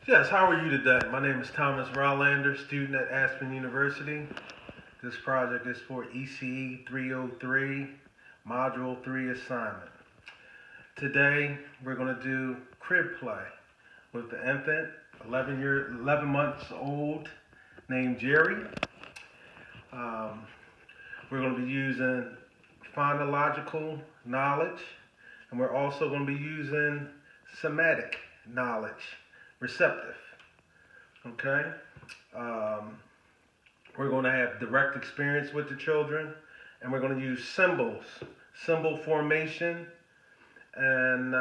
Yes, how are you today? My name is Thomas Rolander, student at Aspen University. This project is for ECE 303, Module 3 assignment. Today, we're going to do crib play with the infant, 11 months old, named Jerry. We're going to be using phonological knowledge, and we're also going to be using somatic knowledge, receptive. Okay? We're going to have direct experience with the children, and we're going to use symbols, symbol formation, and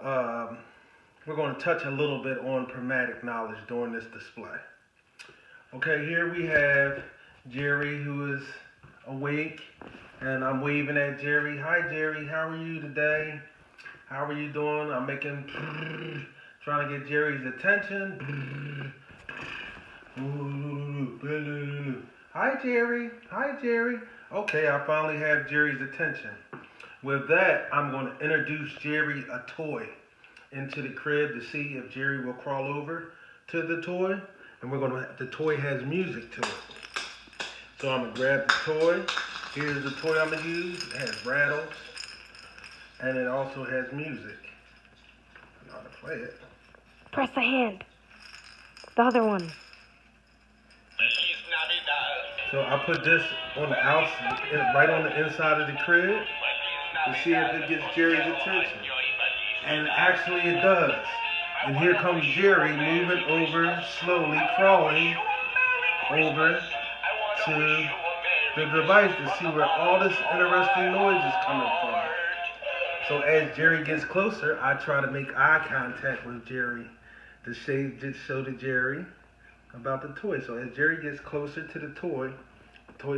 we're going to touch a little bit on pragmatic knowledge during this display. Okay, here we have Jerry, who is awake, and I'm waving at Jerry. Hi, Jerry. How are you today? How are you doing? I'm making trying to get Jerry's attention. Hi, Jerry. Hi, Jerry. Okay, I finally have Jerry's attention. With that, I'm going to introduce Jerry a toy into the crib to see if Jerry will crawl over to the toy. And the toy has music to it. So I'm going to grab the toy. Here's the toy I'm going to use. It has rattles. And it also has music. I know how to play it. Press the hand. The other one. So I put this on the outside, right on the inside of the crib to see if it gets Jerry's attention. And actually it does. And here comes Jerry moving over, slowly crawling over to the device to see where all this interesting noise is coming from. So as Jerry gets closer, I try to make eye contact with Jerry to show to Jerry about the toy. So as Jerry gets closer to the toy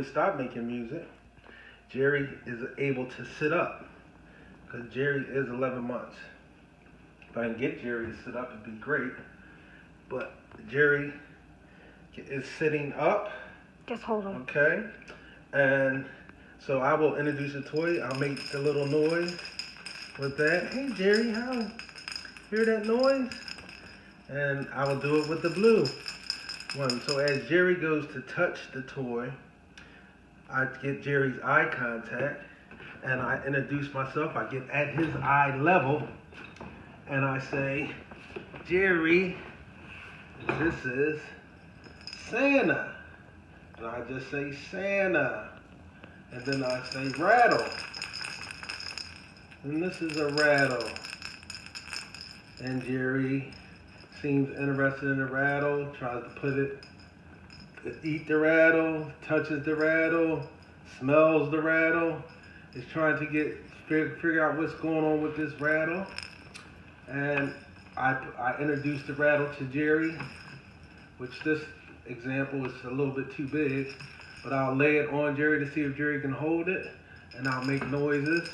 stops making music. Jerry is able to sit up because Jerry is 11 months. If I can get Jerry to sit up, it'd be great. But Jerry is sitting up. Just hold him. Okay. And so I will introduce the toy. I'll make the little noise with that. Hey, Jerry, hear that noise? And I will do it with the blue one. So as Jerry goes to touch the toy, I get Jerry's eye contact, and I introduce myself. I get at his eye level, and I say, Jerry, this is Santa. And I just say Santa. And then I say rattle. And this is a rattle. And Jerry seems interested in the rattle, tries to eat the rattle, touches the rattle, smells the rattle, is trying to figure out what's going on with this rattle. And I introduced the rattle to Jerry, which this example is a little bit too big, but I'll lay it on Jerry to see if Jerry can hold it, and I'll make noises,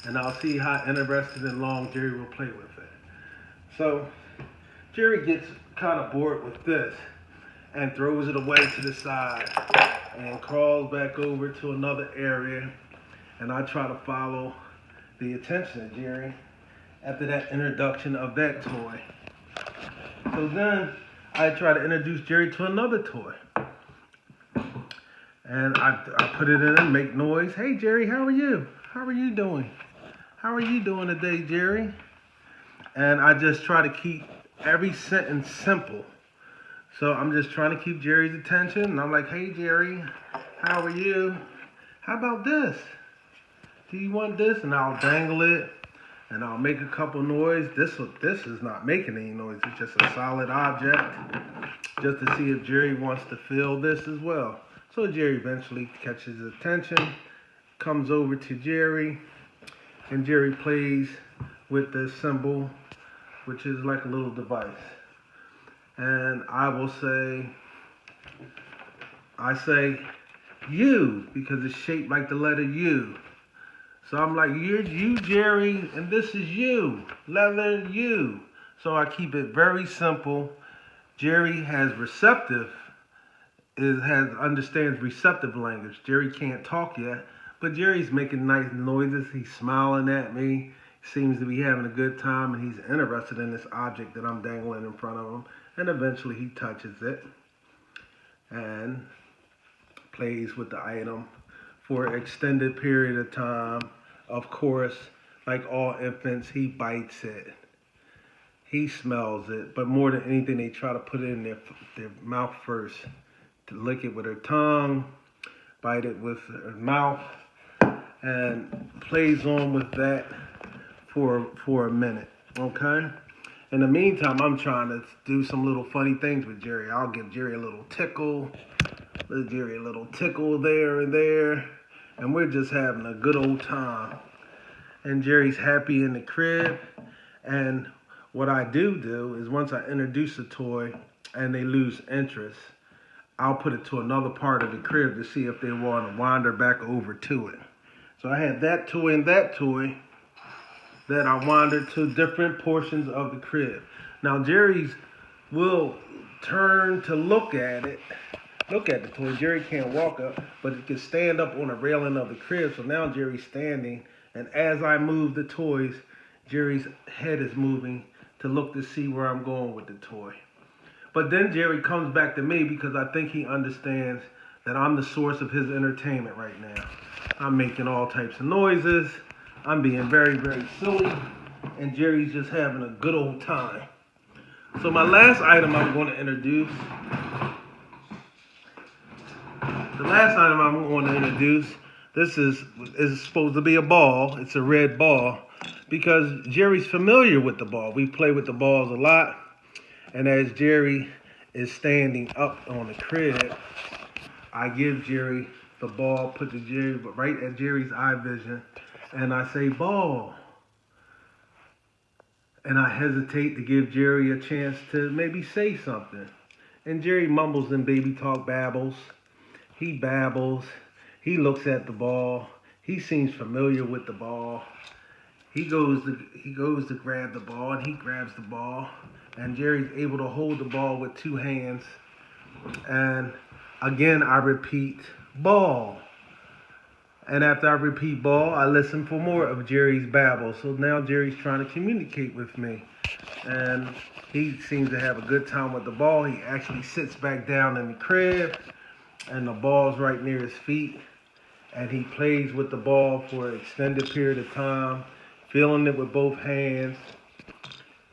and I'll see how interested and long Jerry will play with it. So Jerry gets kind of bored with this and throws it away to the side and crawls back over to another area, and I try to follow the attention of Jerry after that introduction of that toy. So then I try to introduce Jerry to another toy. And I put it in and make noise. Hey, Jerry, how are you? How are you doing? How are you doing today, Jerry? And I just try to keep every sentence simple. So I'm just trying to keep Jerry's attention. And I'm like, hey, Jerry, how are you? How about this? Do you want this? And I'll dangle it. And I'll make a couple noise. This is not making any noise. It's just a solid object. Just to see if Jerry wants to feel this as well. So Jerry eventually catches his attention, comes over to Jerry, and Jerry plays with this symbol, which is like a little device. And I say U, because it's shaped like the letter U. So I'm like, you're you, Jerry, and this is you, letter U. So I keep it very simple. Jerry understands receptive language. Jerry can't talk yet, but Jerry's making nice noises. He's smiling at me, seems to be having a good time, and he's interested in this object that I'm dangling in front of him. And eventually he touches it and plays with the item for an extended period of time. Of course, like all infants, he bites it. He smells it, but more than anything, they try to put it in their mouth first, to lick it with their tongue, bite it with their mouth, and plays on with that for a minute, okay? In the meantime, I'm trying to do some little funny things with Jerry. I'll give Jerry a little tickle, give Jerry a little tickle there and there, and we're just having a good old time. And Jerry's happy in the crib, and what I do is once I introduce a toy and they lose interest, I'll put it to another part of the crib to see if they want to wander back over to it. So I had that toy and that toy that I wandered to different portions of the crib. Now Jerry's will turn to look at the toy. Jerry can't walk up, but he can stand up on the railing of the crib. So now Jerry's standing, and as I move the toys, Jerry's head is moving to look to see where I'm going with the toy. But then Jerry comes back to me because I think he understands that I'm the source of his entertainment right now. I'm making all types of noises. I'm being very, very silly, and Jerry's just having a good old time. So my last item I'm going to introduce, this is supposed to be a ball. It's a red ball because Jerry's familiar with the ball. We play with the balls a lot, and as Jerry is standing up on the crib, I give Jerry the ball, put the Jerry right at Jerry's eye vision, and I say, ball. And I hesitate to give Jerry a chance to maybe say something. And Jerry mumbles and baby talk, babbles. He babbles. He looks at the ball. He seems familiar with the ball. He goes to grab the ball, and he grabs the ball. And Jerry's able to hold the ball with two hands. And again, I repeat, ball. And after I repeat ball, I listen for more of Jerry's babble. So now Jerry's trying to communicate with me. And he seems to have a good time with the ball. He actually sits back down in the crib, and the ball's right near his feet. And he plays with the ball for an extended period of time, feeling it with both hands.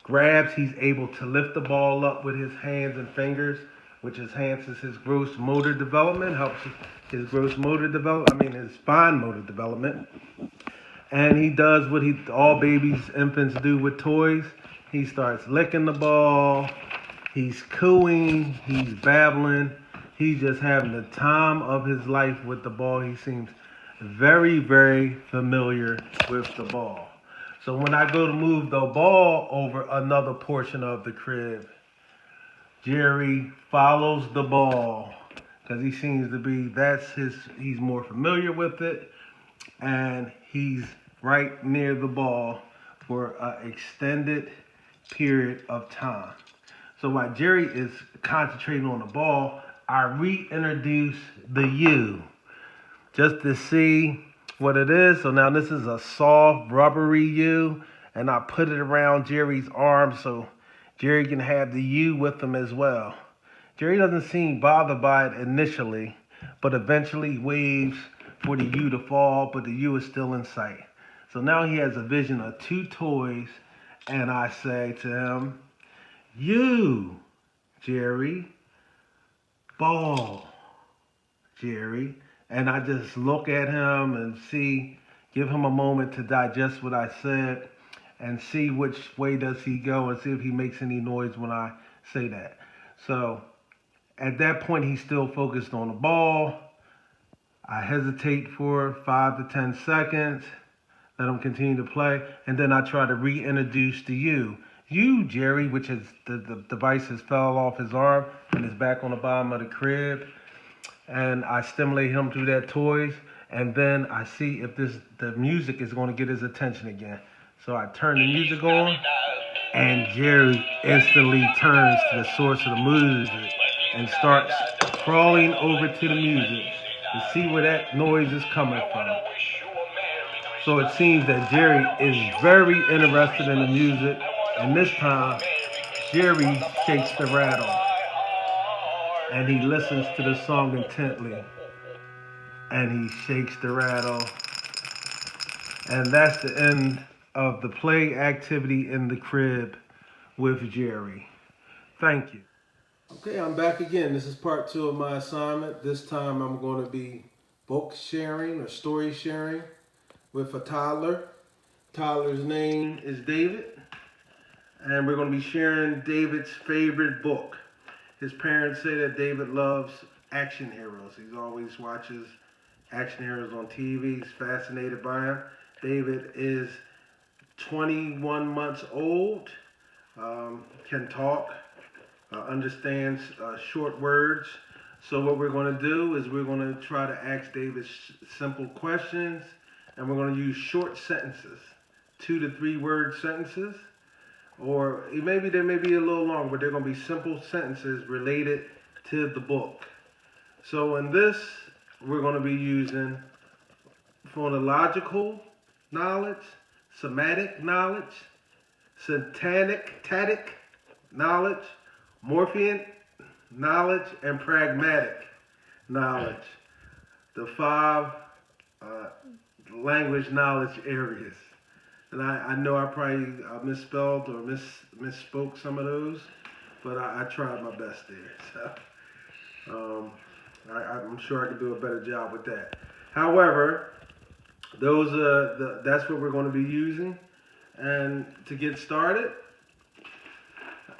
Grabs, he's able to lift the ball up with his hands and fingers, which enhances his gross motor development, helps his fine motor development. And he does what all babies, infants do with toys. He starts licking the ball. He's cooing. He's babbling. He's just having the time of his life with the ball. He seems very, very familiar with the ball. So when I go to move the ball over another portion of the crib, Jerry follows the ball because he seems to be, he's more familiar with it, and he's right near the ball for an extended period of time. So while Jerry is concentrating on the ball, I reintroduce the U just to see what it is. So now this is a soft, rubbery U, and I put it around Jerry's arm so Jerry can have the U with him as well. Jerry doesn't seem bothered by it initially, but eventually waves for the U to fall, but the U is still in sight. So now he has a vision of two toys, and I say to him, U, Jerry, ball, Jerry. And I just look at him and give him a moment to digest what I said and see which way does he go and see if he makes any noise when I say that. So at that point, he's still focused on the ball. I hesitate for 5 to 10 seconds, let him continue to play, and then I try to reintroduce the U. U, Jerry, which is the device has fell off his arm and is back on the bottom of the crib. And I stimulate him through that toys, and then I see if the music is going to get his attention again. So I turn the music on, and Jerry instantly turns to the source of the music and starts crawling over to the music to see where that noise is coming from. So it seems that Jerry is very interested in the music, and this time Jerry shakes the rattle and he listens to the song intently and he shakes the rattle, and that's the end of the play activity in the crib with Jerry. Thank you. Okay, I'm back again. This is part 2 of my assignment. This time I'm going to be book sharing or story sharing with a toddler. Toddler's name is David, and we're going to be sharing David's favorite book. His parents say that David loves action heroes. He always watches action heroes on TV. He's fascinated by them. David is 21 months old, can talk, understands short words. So what we're going to do is we're going to try to ask David simple questions, and we're going to use short sentences, 2 to 3 word sentences, or maybe they may be a little long, but they're going to be simple sentences related to the book. So in this, we're going to be using phonological knowledge, semantic knowledge, syntactic knowledge, Morphean knowledge, and pragmatic knowledge. The 5 language knowledge areas. And I know I probably misspelled or misspoke some of those, but I tried my best there. So I'm sure I could do a better job with that. However, that's what we're going to be using. And to get started,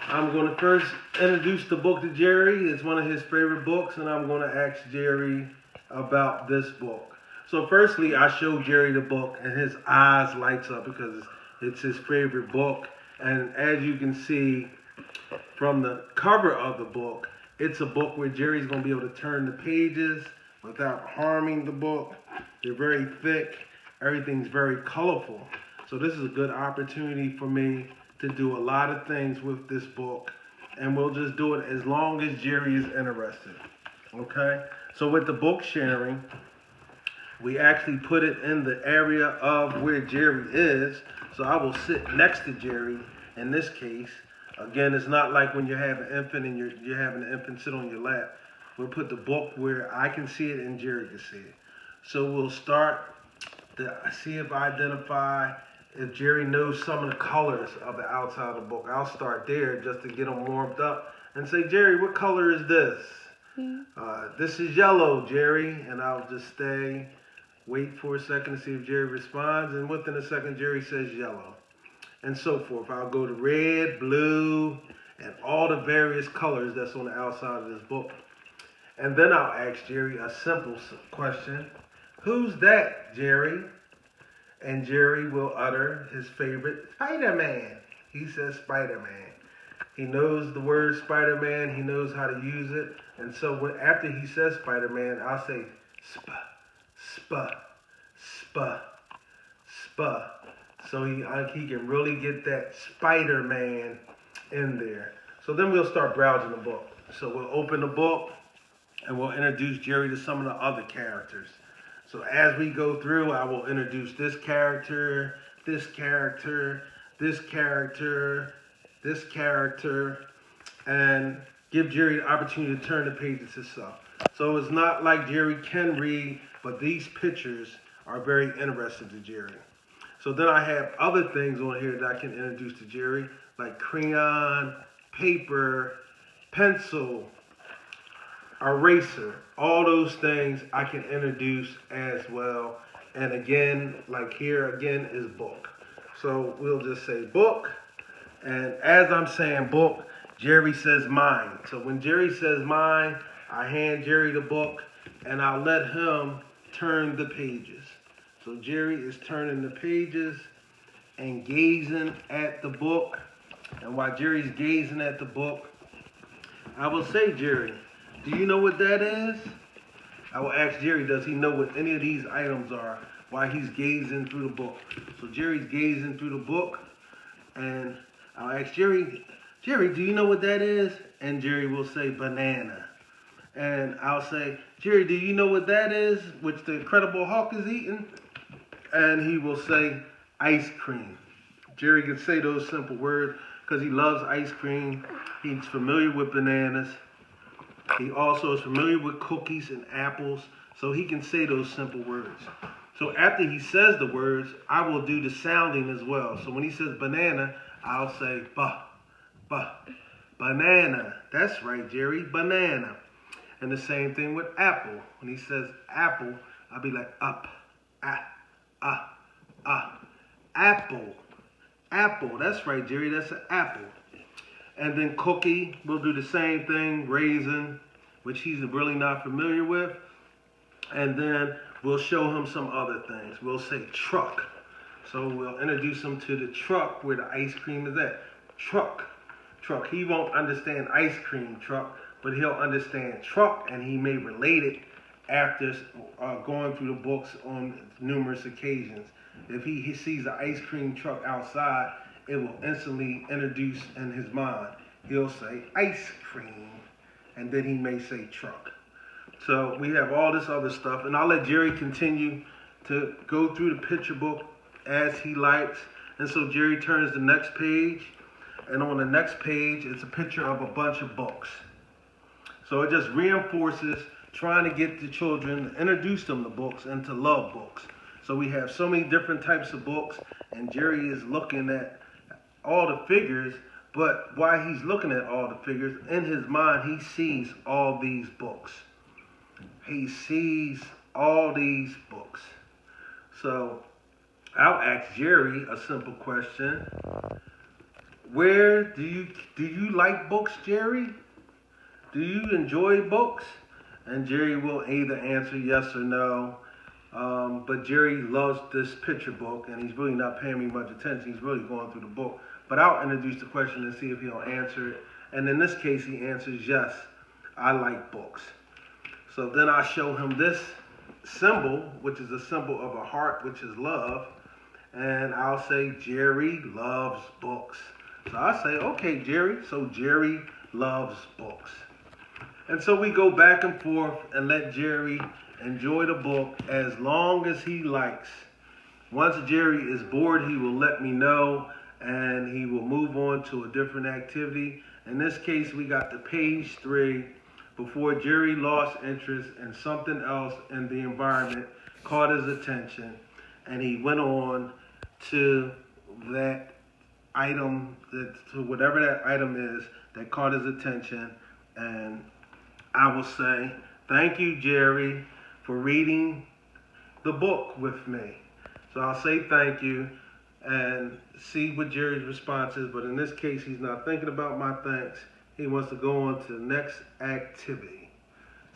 I'm going to first introduce the book to Jerry. It's one of his favorite books, and I'm going to ask Jerry about this book. So firstly, I show Jerry the book, and his eyes lights up because it's his favorite book. And as you can see from the cover of the book, it's a book where Jerry's going to be able to turn the pages without harming the book. They're very thick. Everything's very colorful. So this is a good opportunity for me to do a lot of things with this book, and we'll just do it as long as Jerry is interested. Okay? So with the book sharing, we actually put it in the area of where Jerry is. So I will sit next to Jerry in this case. Again, it's not like when you have an infant and you're having an infant sit on your lap. We'll put the book where I can see it and Jerry can see it. So we'll start to see if I identify if Jerry knows some of the colors of the outside of the book. I'll start there just to get him warmed up and say, Jerry, what color is this? This is yellow, Jerry. And I'll just stay, wait for a second to see if Jerry responds. And within a second, Jerry says yellow. And so forth. I'll go to red, blue, and all the various colors that's on the outside of this book. And then I'll ask Jerry a simple question. Who's that, Jerry? And Jerry will utter his favorite, Spider-Man. He says Spider-Man. He knows the word Spider-Man. He knows how to use it. And so after he says Spider-Man, I'll say spa. So he can really get that Spider-Man in there. So then we'll start browsing the book. So we'll open the book and we'll introduce Jerry to some of the other characters. So as we go through, I will introduce this character, this character, this character, this character, and give Jerry the opportunity to turn the pages himself. So it's not like Jerry can read, but these pictures are very interesting to Jerry. So then I have other things on here that I can introduce to Jerry, like crayon, paper, pencil, eraser. All those things I can introduce as well. And again, like here again is book. So we'll just say book. And as I'm saying book, Jerry says mine. So when Jerry says mine, I hand Jerry the book and I'll let him turn the pages. So Jerry is turning the pages and gazing at the book. And while Jerry's gazing at the book, I will say, Jerry, do you know what that is? I will ask Jerry, does he know what any of these items are while he's gazing through the book? So Jerry's gazing through the book, and I'll ask Jerry, do you know what that is? And Jerry will say banana. And I'll say, Jerry, do you know what that is, which the Incredible Hulk is eating? and he will say ice cream. Jerry can say those simple words because he loves ice cream. He's familiar with bananas. He also is familiar with cookies and apples, so he can say those simple words. So after he says the words, I will do the sounding as well. So when he says banana, I'll say banana. That's right, Jerry, banana. And the same thing with apple. When he says apple, I'll be like up, apple. Apple, that's right, Jerry, that's an apple. And then cookie, we'll do the same thing, raisin, which he's really not familiar with. And then we'll show him some other things. We'll say truck. So we'll introduce him to the truck where the ice cream is at. Truck. He won't understand ice cream truck, but he'll understand truck, and he may relate it after going through the books on numerous occasions. If he sees an ice cream truck outside, it will instantly introduce in his mind. He'll say ice cream, and then he may say truck. So we have all this other stuff, and I'll let Jerry continue to go through the picture book as he likes. And so Jerry turns the next page, and on the next page, it's a picture of a bunch of books. So it just reinforces trying to get the children, introduce them to books and to love books. So we have so many different types of books, and Jerry is looking at all the figures, but while he's looking at all the figures, in his mind, he sees all these books. He sees all these books. So I'll ask Jerry a simple question. Where do you like books, Jerry? Do you enjoy books? And Jerry will either answer yes or no. But Jerry loves this picture book, and he's really not paying me much attention. He's really going through the book. But I'll introduce the question and see if he'll answer it. And in this case, he answers yes, I like books. So then I show him this symbol, which is a symbol of a heart, which is love. And I'll say, Jerry loves books. So I say, okay, Jerry. So Jerry loves books. And so we go back and forth and let Jerry enjoy the book as long as he likes. Once Jerry is bored, he will let me know, and he will move on to a different activity. In this case, we got to page 3 before Jerry lost interest in something else in the environment, caught his attention, and he went on to that item, to whatever that item is that caught his attention. And I will say, thank you, Jerry, for reading the book with me. So I'll say thank you and see what Jerry's response is. But in this case, he's not thinking about my thanks. He wants to go on to the next activity.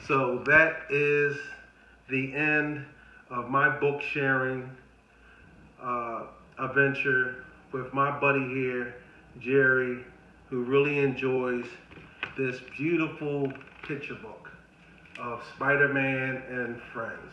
So that is the end of my book sharing adventure with my buddy here, Jerry, who really enjoys this beautiful picture book of Spider-Man and Friends.